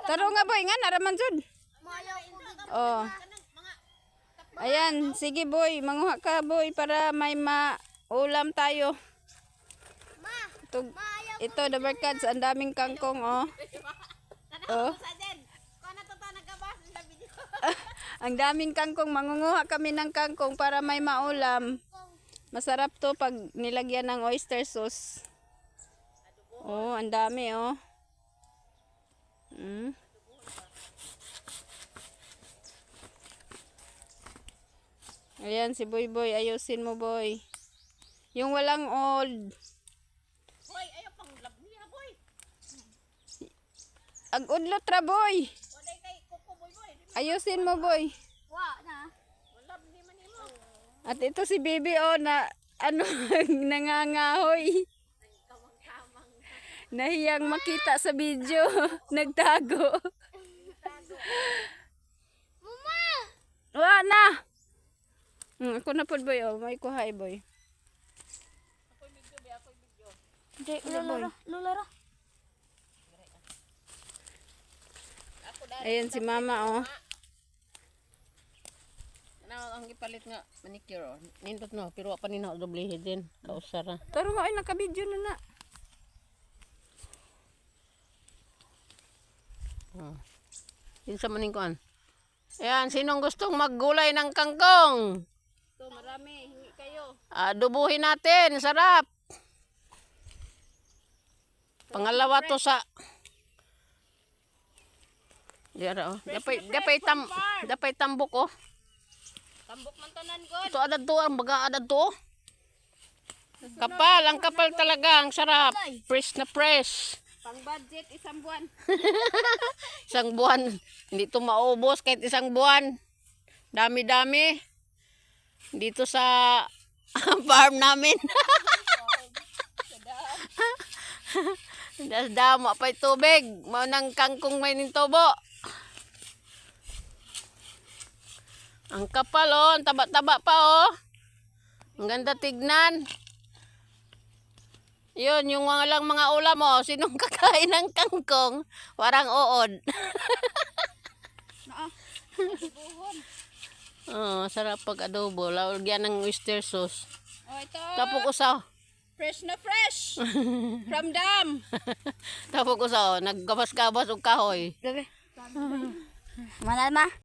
Taro nga boy, nga naraman jud. Oh. Ayan, sige boy, manguha ka boy para may maulam tayo. Ito the barkads, ang daming kangkong oh. Oh. Ang daming kangkong, mangunguha kami ng kangkong para may maulam. Masarap to pag nilagyan ng oyster sauce. Oh, ang dami oh. Ayan si Boy Boy, ayusin mo boy. Yung walang old. Boy, ayaw pang lab niya boy. Ang udlot ra boy. Waday kay kuko boy boy. Ayusin mo boy. Wa na. Lab ni man nimo. At ito si Bibi oh na ano nangangahoy. Nahiyang makita sa video. Nagtago. Mama! Wa na. Ako na po boy oh, may kuhay boy. Ako video be, ako video. Hindi, lulara. Ayan si mama oh. Na ang gipalit nga manicure oh. Nindot no, pero wa pa ni na doblehe din. Kausara. Taro nga ay naka-video na na. Kinsa man ning kuan? Ayan, sinong gustong maggulay ng kangkong? Ito marami, hingi kayo. Adubuhin natin, sarap. Pangalawa to sa Diara oh. Dapay tambok oh. Tambok man tanan god. Ito adad to ang baga adad to. Kapal, ang kapal talaga, ang sarap. Fresh na fresh. Pang budget isang buwan. Isang buwan, hindi to maubos kahit isang buwan. Dami-dami. Dito sa farm namin. Dama pa yung tubig. Maunang kangkong may nintobo. Ang kapal oh, ang taba-taba pa oh. Ang ganda tignan. Yun, yung walang mga ulam mo, sinong kakain ng kangkong, parang uod. Oh, sarap pag adobo. Lagyan ng oyster sauce. Oh, ito. Tapok usaw. Fresh na fresh. From dam. Tapok usaw. Naggabas-gabas og kahoy. Mana na.